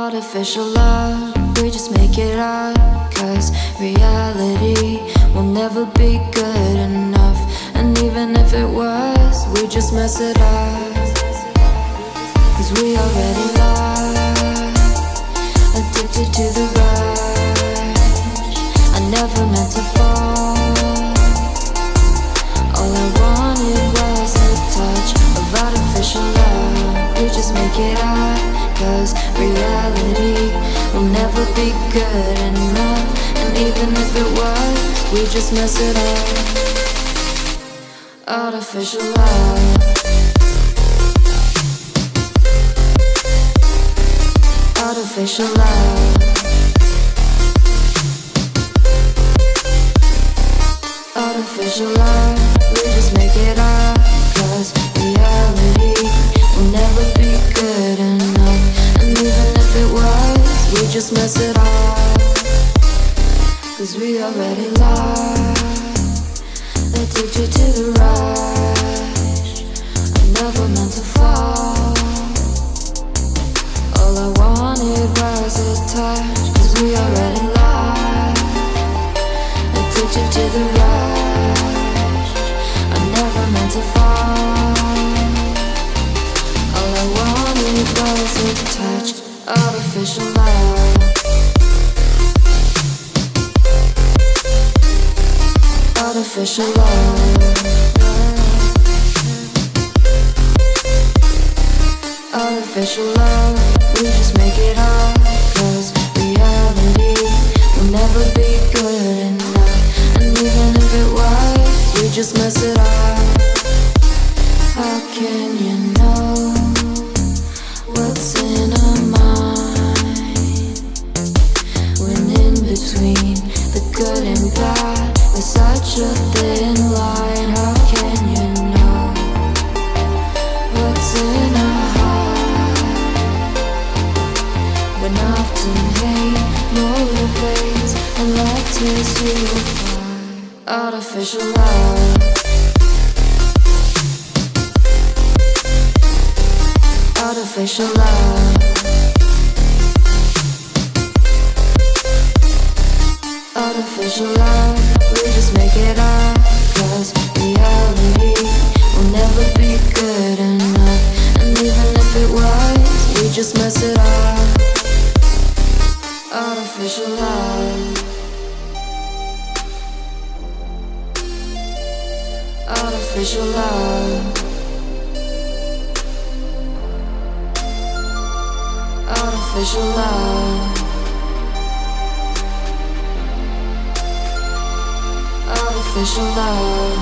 Artificial love, we just make it up. Cause reality will never be good enough. And even if it was, we just mess it up. Cause we already lost, addicted to the rush. I never meant to fall. All I wanted was a touch of artificial love. We just make it up. Cause reality will never be good enough. And even if it was, we just mess it up. Artificial love. Artificial love. Artificial love. We just make it up. Cause reality will never be good enough. And even if it was, we just mess it up. Cause we already lost, addicted to the rush. I never meant to fall. All I wanted was a touch. Cause we already lost, addicted to the rush. I never meant to fall. All I wanted was a touch. Artificial love. Artificial love. Artificial love. We just make it up. Cause reality will never be good enough. And even if it was, we just mess it up. How can you know what's in our mind? When in between the good and bad, there's such a thin line. How can you know what's in our heart? When often hate motivates and love tears you apart. Artificial love. Artificial love. Artificial love. We just make it up. Cause reality will never be good enough. And even if it was, we just mess it up. Artificial love. Artificial love. Artificial love. Artificial love.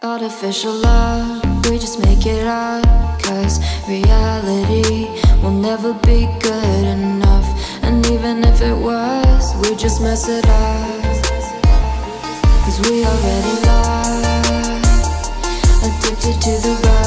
Artificial love. We just make it up. Cause reality will never be good enough. And even if it was, we just mess it up. Cause we already lost, addicted to the rush.